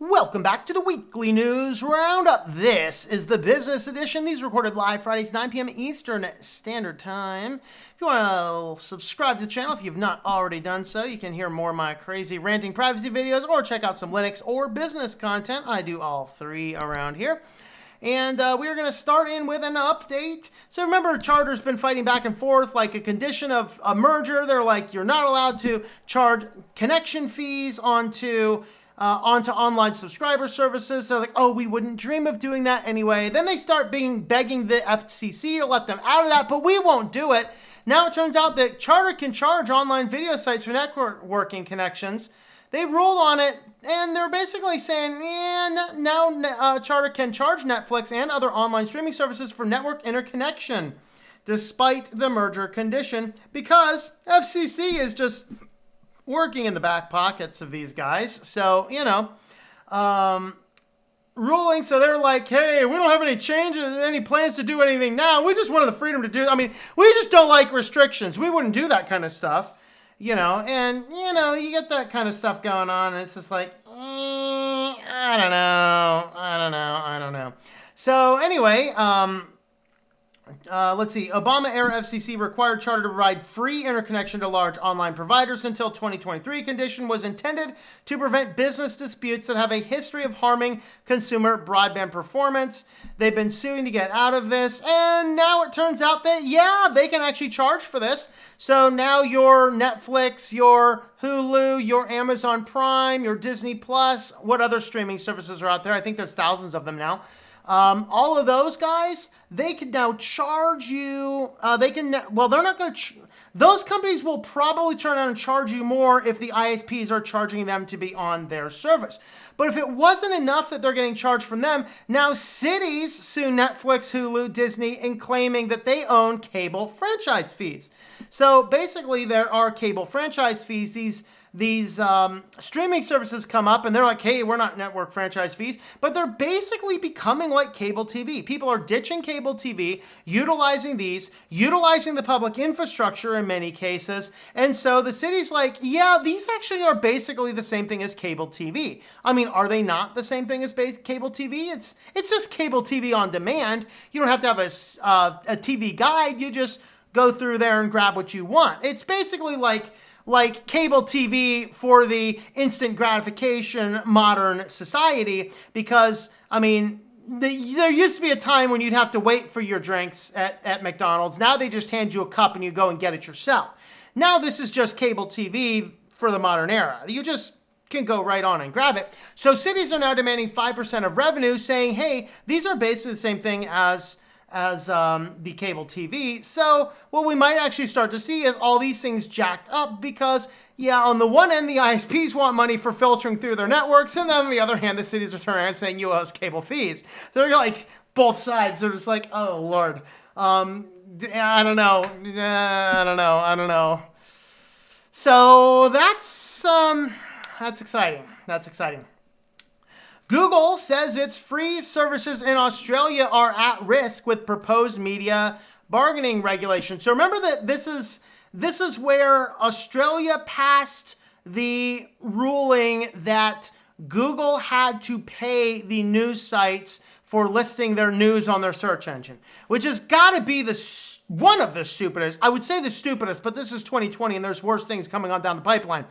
Welcome back to the Weekly News Roundup. This is the business edition. These are recorded live Fridays, 9 p.m. Eastern Standard Time. If you want to subscribe to the channel, if you've not already done so, you can hear more of my crazy ranting privacy videos or check out some Linux or business content. I do all three around here. And we're going to start in with an update. So remember, Charter's been fighting back and forth, like a condition of a merger. They're like, you're not allowed to charge connection fees onto online subscriber services. So like, oh, we wouldn't dream of doing that anyway. Then they start begging the FCC to let them out of that, but we won't do it. Now it turns out that Charter can charge online video sites for networking connections. They ruled on it, and they're basically saying, yeah, now Charter can charge Netflix and other online streaming services for network interconnection, despite the merger condition, because FCC is just working in the back pockets of these guys. So, ruling. So they're like, hey, we don't have any changes, any plans to do anything now. We just wanted the freedom to do. I mean, we just don't like restrictions. We wouldn't do that kind of stuff, you get that kind of stuff going on. And it's just like, I don't know. So anyway, let's see. Obama-era FCC required Charter to provide free interconnection to large online providers until 2023. Condition was intended to prevent business disputes that have a history of harming consumer broadband performance. They've been suing to get out of this, and now it turns out that, yeah, they can actually charge for this. So now your Netflix, your Hulu, your Amazon Prime, your Disney Plus, what other streaming services are out there? I think there's thousands of them now. All of those guys, they can now charge you, they're not going to, those companies will probably turn around and charge you more if the ISPs are charging them to be on their service. But if it wasn't enough that they're getting charged from them, now cities sue Netflix, Hulu, Disney, and claiming that they own cable franchise fees. So basically there are cable franchise fees. These streaming services come up and they're like, hey, we're not network franchise fees, but they're basically becoming like cable TV. People are ditching cable TV, utilizing the public infrastructure in many cases. And so the city's like, yeah, these actually are basically the same thing as cable TV. I mean, are they not the same thing as cable TV? It's just cable TV on demand. You don't have to have a TV guide. You just go through there and grab what you want. It's basically like cable TV for the instant gratification modern society, because, I mean, there used to be a time when you'd have to wait for your drinks at McDonald's. Now they just hand you a cup and you go and get it yourself. Now this is just cable TV for the modern era. You just can go right on and grab it. So cities are now demanding 5% of revenue, saying, hey, these are basically the same thing as the cable TV. So what we might actually start to see is all these things jacked up because, yeah, on the one end, the ISPs want money for filtering through their networks, and then on the other hand, the cities are turning around saying you owe us cable fees. So they're like both sides. They're just like, oh, Lord. I don't know. So that's exciting. That's exciting. Google says its free services in Australia are at risk with proposed media bargaining regulations. So remember that this is where Australia passed the ruling that Google had to pay the news sites for listing their news on their search engine, which has got to be one of the stupidest. I would say the stupidest, but this is 2020 and there's worse things coming on down the pipeline.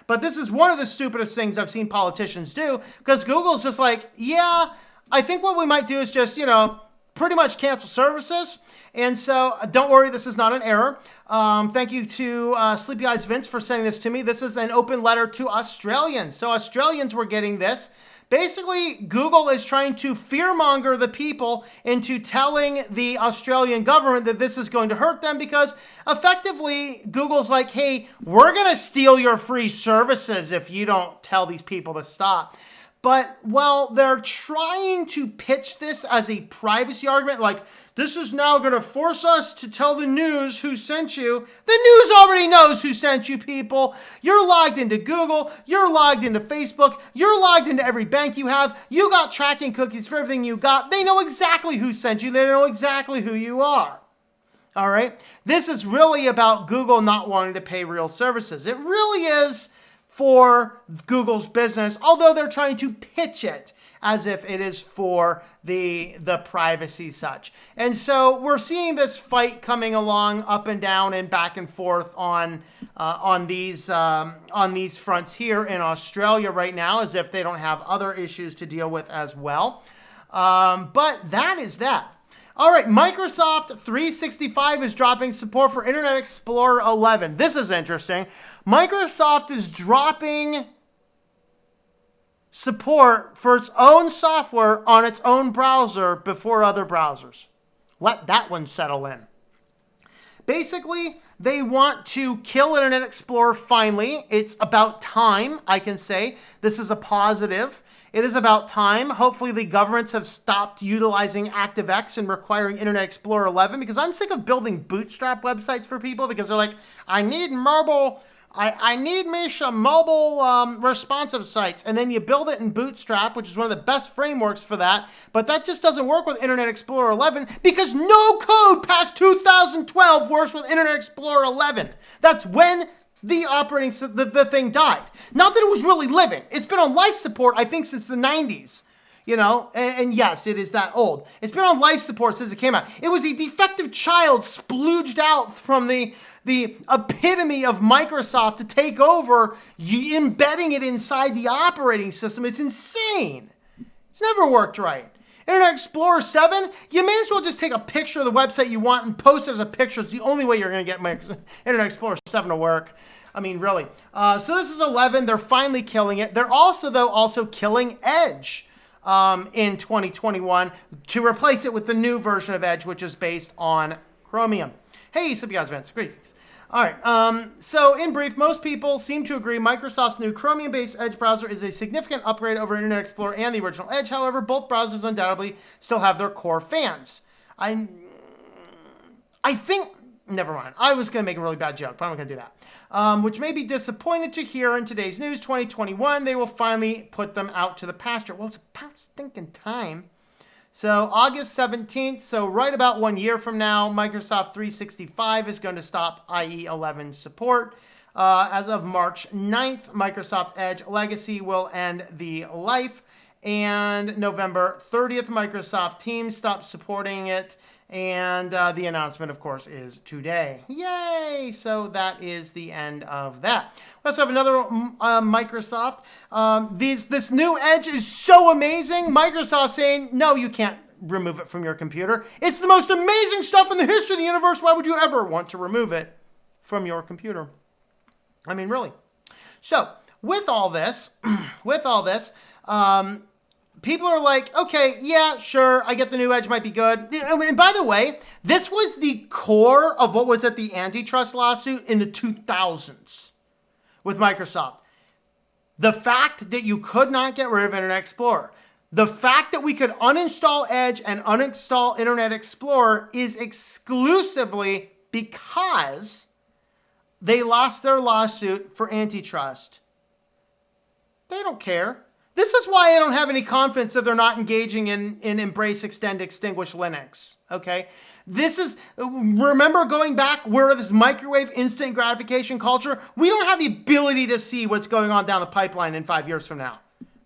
But this is one of the stupidest things I've seen politicians do, because Google's just like, yeah, I think what we might do is just, pretty much cancel services. And so don't worry, this is not an error. Thank you to Sleepy Eyes Vince for sending this to me. This is an open letter to Australians. So Australians were getting this. Basically, Google is trying to fearmonger the people into telling the Australian government that this is going to hurt them, because effectively Google's like, hey, we're going to steal your free services if you don't tell these people to stop. But, well, they're trying to pitch this as a privacy argument, like, this is now going to force us to tell the news who sent you. The news already knows who sent you, people. You're logged into Google. You're logged into Facebook. You're logged into every bank you have. You got tracking cookies for everything you got. They know exactly who sent you. They know exactly who you are. All right? This is really about Google not wanting to pay real services. It really is for Google's business, although they're trying to pitch it as if it is for the privacy such. And so we're seeing this fight coming along up and down and back and forth on these fronts here in Australia right now, as if they don't have other issues to deal with as well. But that is that. All right, Microsoft 365 is dropping support for Internet Explorer 11. This is interesting. Microsoft is dropping support for its own software on its own browser before other browsers. Let that one settle in. Basically, they want to kill Internet Explorer finally. It's about time, I can say. This is a positive. It is about time. Hopefully the governments have stopped utilizing ActiveX and requiring Internet Explorer 11, because I'm sick of building bootstrap websites for people because they're like, I need mobile, I need me some mobile responsive sites. And then you build it in Bootstrap, which is one of the best frameworks for that. But that just doesn't work with Internet Explorer 11 because no code past 2012 works with Internet Explorer 11. That's when the thing died. Not that it was really living. It's been on life support, I think, since the 90s. You know, and yes, it is that old. It's been on life support since it came out. It was a defective child splooged out from the epitome of Microsoft to take over, embedding it inside the operating system. It's insane. It's never worked right. Internet Explorer 7, you may as well just take a picture of the website you want and post it as a picture. It's the only way you're going to get Internet Explorer 7 to work. I mean, really. So this is 11. They're finally killing it. They're also killing Edge in 2021 to replace it with the new version of Edge, which is based on Chromium. Hey, sup you guys, Vince. Greetings. All right, so in brief, most people seem to agree Microsoft's new Chromium-based Edge browser is a significant upgrade over Internet Explorer and the original Edge. However, both browsers undoubtedly still have their core fans. I think, never mind. I was going to make a really bad joke, but I'm not going to do that. Which may be disappointed to hear in today's news, 2021, they will finally put them out to the pasture. Well, it's about stinking time. So August 17th, so right about 1 year from now, Microsoft 365 is going to stop IE 11 support. As of March 9th, Microsoft Edge Legacy will end the life. And November 30th, Microsoft Teams stops supporting it. And the announcement, of course, is today. Yay! So that is the end of that. We also have another Microsoft. This new Edge is so amazing. Microsoft saying, no, you can't remove it from your computer. It's the most amazing stuff in the history of the universe. Why would you ever want to remove it from your computer? I mean, really. So with all this, people are like, okay, yeah, sure, I get the new Edge might be good. And by the way, this was the core of what was at the antitrust lawsuit in the 2000s with Microsoft. The fact that you could not get rid of Internet Explorer. The fact that we could uninstall Edge and uninstall Internet Explorer is exclusively because they lost their lawsuit for antitrust. They don't care. This is why I don't have any confidence that they're not engaging in embrace, extend, extinguish Linux, okay? This is, remember going back where this microwave instant gratification culture, we don't have the ability to see what's going on down the pipeline in 5 years from now.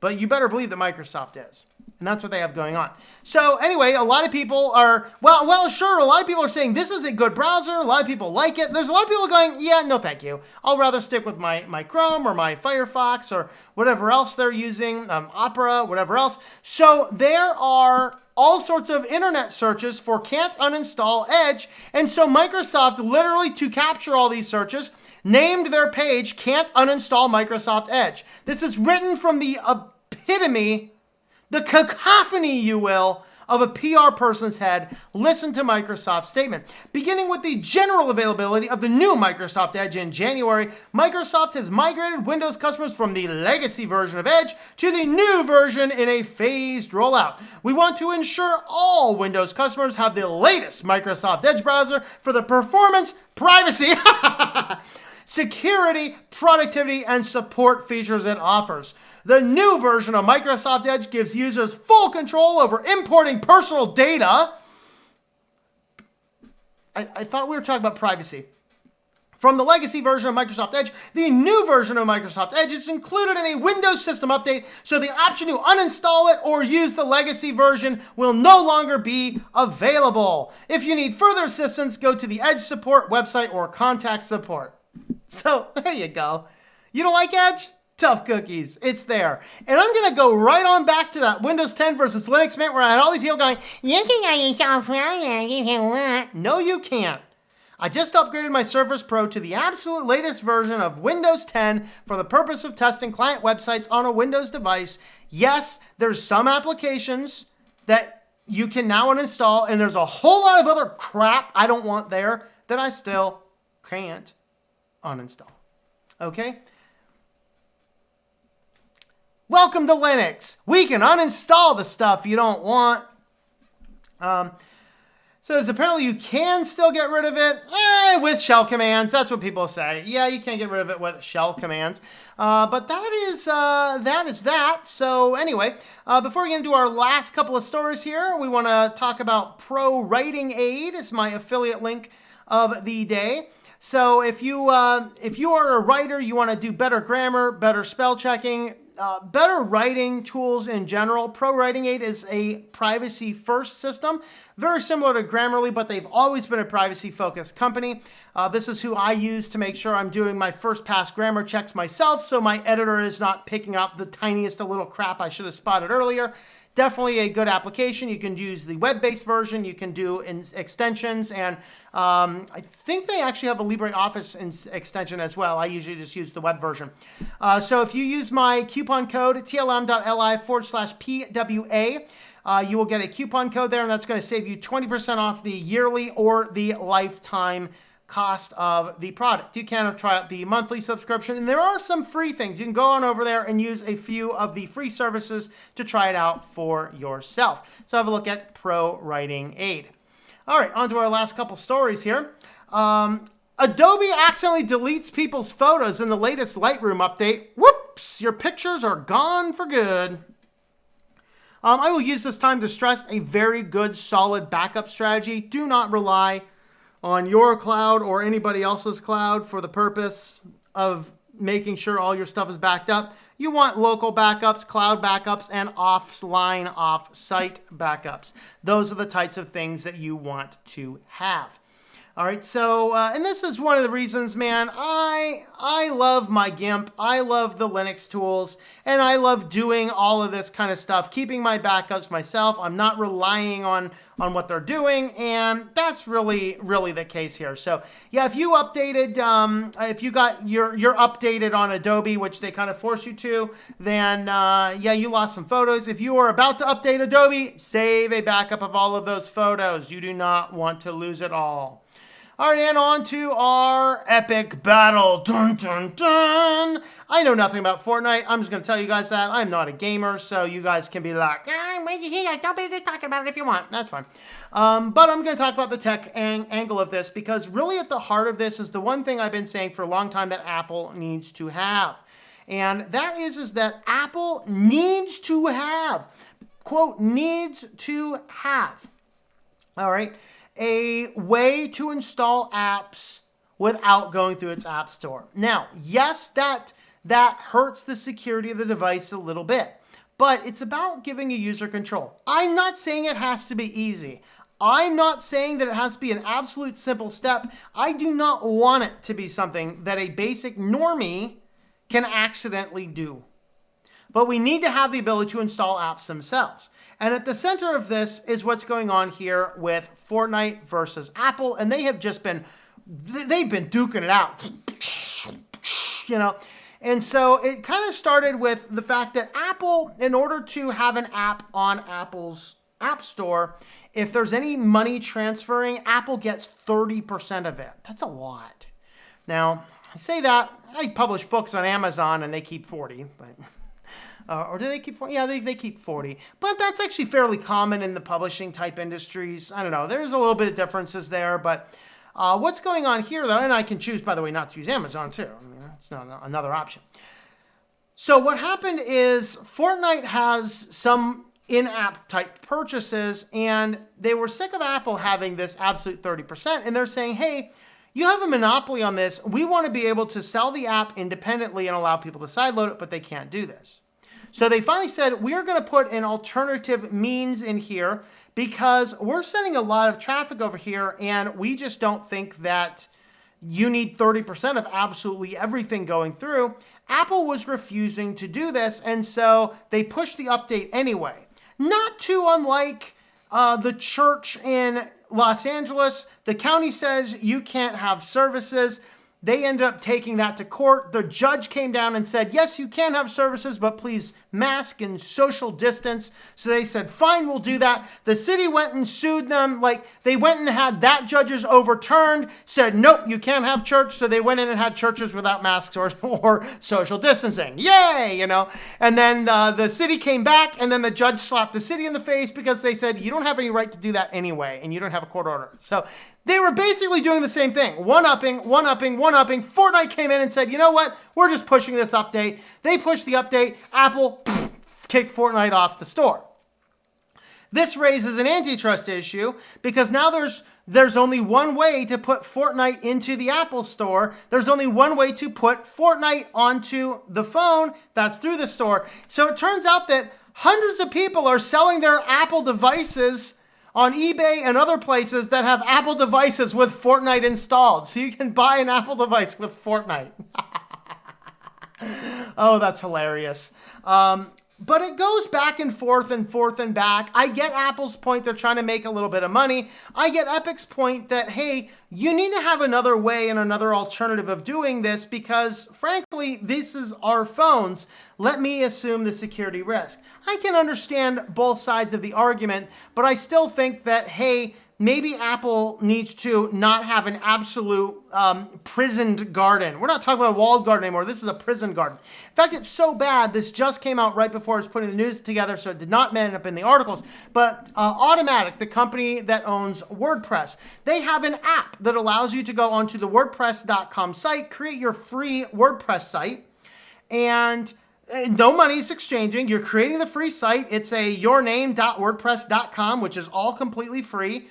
But you better believe that Microsoft is. And that's what they have going on. So anyway, a lot of people are, well, sure, a lot of people are saying this is a good browser. A lot of people like it. There's a lot of people going, yeah, no, thank you. I'll rather stick with my Chrome or my Firefox or whatever else they're using, Opera, whatever else. So there are all sorts of internet searches for can't uninstall Edge. And so Microsoft, literally to capture all these searches, named their page can't uninstall Microsoft Edge. This is written from the epitome, the cacophony, you will, of a PR person's head. Listen to Microsoft's statement. Beginning with the general availability of the new Microsoft Edge in January, Microsoft has migrated Windows customers from the legacy version of Edge to the new version in a phased rollout. We want to ensure all Windows customers have the latest Microsoft Edge browser for the performance, privacy, security, productivity, and support features it offers. The new version of Microsoft Edge gives users full control over importing personal data. I thought we were talking about privacy. from the legacy version of Microsoft Edge. The new version of Microsoft Edge is included in a Windows system update, so the option to uninstall it or use the legacy version will no longer be available. If you need further assistance, go to the Edge support website or contact support. So there you go. You don't like Edge? Tough cookies. It's there. And I'm going to go right on back to that Windows 10 versus Linux mint where I had all these people going, you can get yourself around if you want. No, you can't. I just upgraded my Surface Pro to the absolute latest version of Windows 10 for the purpose of testing client websites on a Windows device. Yes, there's some applications that you can now uninstall, and there's a whole lot of other crap I don't want there that I still can't uninstall. Okay? Welcome to Linux. We can uninstall the stuff you don't want. Says apparently you can still get rid of it with shell commands. That's what people say. Yeah, you can get rid of it with shell commands. But that is that. So anyway, before we get into our last couple of stories here, we want to talk about ProWritingAid. It's my affiliate link of the day. So if you are a writer, you want to do better grammar, better spell checking, better writing tools in general. ProWritingAid is a privacy-first system, very similar to Grammarly, but they've always been a privacy-focused company. This is who I use to make sure I'm doing my first pass grammar checks myself, so my editor is not picking up the tiniest of little crap I should have spotted earlier. Definitely a good application. You can use the web-based version. You can do extensions, and I think they actually have a LibreOffice extension as well. I usually just use the web version. So if you use my coupon code tlm.li/PWA, you will get a coupon code there, and that's going to save you 20% off the yearly or the lifetime cost of the product. You can try out the monthly subscription, and there are some free things. You can go on over there and use a few of the free services to try it out for yourself. So have a look at ProWritingAid. All right, on to our last couple stories here. Adobe accidentally deletes people's photos in the latest Lightroom update. Whoops, your pictures are gone for good. I will use this time to stress a very good, solid backup strategy. Do not rely on your cloud or anybody else's cloud for the purpose of making sure all your stuff is backed up. You want local backups, cloud backups, and offline, off-site backups. Those are the types of things that you want to have. All right, so, and this is one of the reasons, man, I love my GIMP, I love the Linux tools, and I love doing all of this kind of stuff, keeping my backups myself. I'm not relying on what they're doing, and that's really the case here. So, yeah, if you updated, if you got you're updated on Adobe, which they kind of force you to, then, yeah, you lost some photos. If you are about to update Adobe, save a backup of all of those photos. You do not want to lose it all. All right, and on to our epic battle. Dun, dun, dun. I know nothing about Fortnite. I'm just going to tell you guys that. I'm not a gamer, so you guys can be like, wait, don't be talking about it if you want. That's fine. But I'm going to talk about the tech angle of this, because really at the heart of this is the one thing I've been saying for a long time that Apple needs to have. And that is that Apple needs to have, quote, needs to have, all right, a way to install apps without going through its app store. Now, yes, that hurts the security of the device a little bit, but it's about giving a user control. I'm not saying it has to be easy. I'm not saying that it has to be an absolute simple step. I do not want it to be something that a basic normie can accidentally do. But we need to have the ability to install apps themselves. And at the center of this is what's going on here with Fortnite versus Apple. And they've been duking it out, you know. And so it kind of started with the fact that Apple, in order to have an app on Apple's App Store, if there's any money transferring, Apple gets 30% of it. That's a lot. Now, I say that, I publish books on Amazon and they keep 40, but... or do they keep 40? Yeah, they keep 40. But that's actually fairly common in the publishing type industries. I don't know. There's a little bit of differences there. But what's going on here, though, and I can choose, by the way, not to use Amazon, too. I mean, that's not another option. So what happened is Fortnite has some in-app type purchases, and they were sick of Apple having this absolute 30%. And they're saying, hey, you have a monopoly on this. We want to be able to sell the app independently and allow people to sideload it, but they can't do this. So they finally said, we're going to put an alternative means in here because we're sending a lot of traffic over here, and we just don't think that you need 30% of absolutely everything going through. Apple was refusing to do this, and so they pushed the update anyway. Not too unlike the church in Los Angeles. The county says you can't have services. They ended up taking that to court. The judge came down and said, yes, you can have services, but please mask and social distance. So they said, fine, we'll do that. The city went and sued them. Like, they went and had that judge's overturned, said, nope, you can't have church. So they went in and had churches without masks or social distancing. Yay, you know. And then the city came back, and then the judge slapped the city in the face because they said, you don't have any right to do that anyway, and you don't have a court order. So they were basically doing the same thing. One-upping. Fortnite came in and said, you know what? We're just pushing this update. They pushed the update. Apple kicked Fortnite off the store. This raises an antitrust issue because now there's only one way to put Fortnite into the Apple store. There's only one way to put Fortnite onto the phone. That's through the store. So it turns out that hundreds of people are selling their Apple devices on eBay and other places that have Apple devices with Fortnite installed. So you can buy an Apple device with Fortnite. Oh, that's hilarious. But it goes back and forth and back. I get Apple's point. They're trying to make a little bit of money. I get Epic's point that, hey, you need to have another way and another alternative of doing this because, frankly, this is our phones. Let me assume the security risk. I can understand both sides of the argument, but I still think that, hey, maybe Apple needs to not have an absolute prisoned garden. We're not talking about a walled garden anymore. This is a prison garden. In fact, it's so bad, this just came out right before I was putting the news together, so it did not end up in the articles. But Automatic, the company that owns WordPress, they have an app that allows you to go onto the WordPress.com site, create your free WordPress site, and no money is exchanging. You're creating the free site. It's a yourname.wordpress.com, which is all completely free.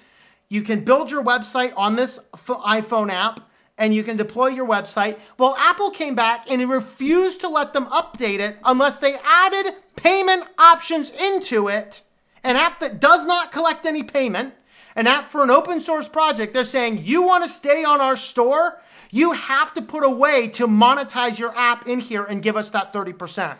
You can build your website on this iPhone app, and you can deploy your website. Well, Apple came back and refused to let them update it unless they added payment options into it. An app that does not collect any payment, an app for an open source project. They're saying, you want to stay on our store? You have to put a way to monetize your app in here and give us that 30%.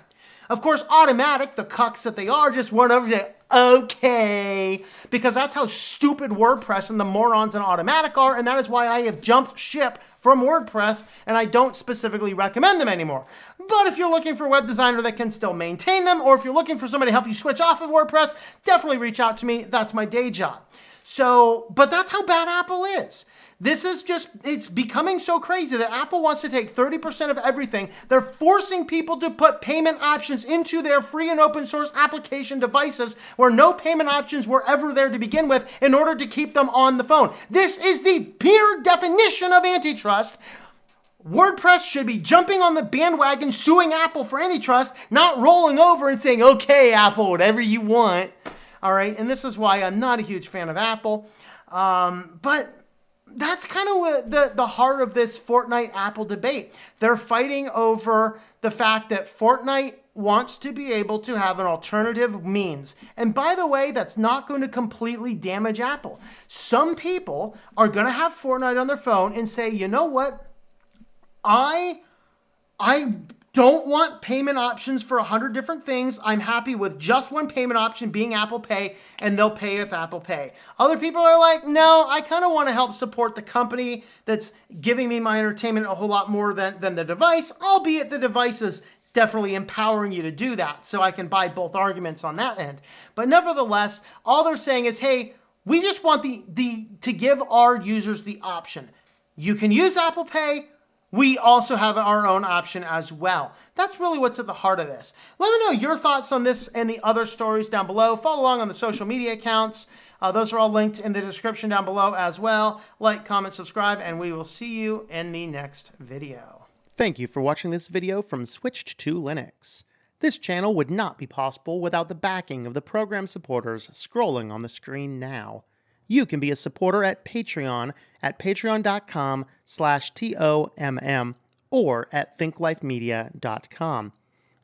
Of course, Automatic, the cucks that they are, just went over to okay, because that's how stupid WordPress and the morons in Automatic are, and that is why I have jumped ship from WordPress, and I don't specifically recommend them anymore. But if you're looking for a web designer that can still maintain them, or if you're looking for somebody to help you switch off of WordPress, definitely reach out to me. That's my day job. So, but that's how bad Apple is. This is just, it's becoming so crazy that Apple wants to take 30% of everything. They're forcing people to put payment options into their free and open source application devices where no payment options were ever there to begin with in order to keep them on the phone. This is the pure definition of antitrust. WordPress should be jumping on the bandwagon, suing Apple for antitrust, not rolling over and saying, okay, Apple, whatever you want. All right, and this is why I'm not a huge fan of Apple. But that's kind of the heart of this Fortnite Apple debate. They're fighting over the fact that Fortnite wants to be able to have an alternative means. And by the way, that's not going to completely damage Apple. Some people are going to have Fortnite on their phone and say, you know what? I don't want payment options for 100 different things. I'm happy with just one payment option being Apple Pay, and they'll pay with Apple Pay. Other people are like, no, I kind of want to help support the company that's giving me my entertainment a whole lot more than the device, albeit the device is definitely empowering you to do that. So I can buy both arguments on that end. But nevertheless, all they're saying is, hey, we just want to give our users the option. You can use Apple Pay. We also have our own option as well. That's really what's at the heart of this. Let me know your thoughts on this and the other stories down below. Follow along on the social media accounts. Those are all linked in the description down below as well. Like, comment, subscribe, and we will see you in the next video. Thank you for watching this video from Switched to Linux. This channel would not be possible without the backing of the program supporters scrolling on the screen now. You can be a supporter at Patreon at patreon.com/TOMM or at thinklifemedia.com.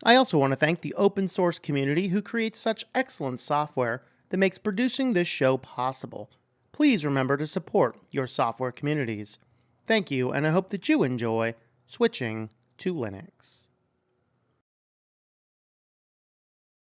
I also want to thank the open source community who creates such excellent software that makes producing this show possible. Please remember to support your software communities. Thank you, and I hope that you enjoy switching to Linux.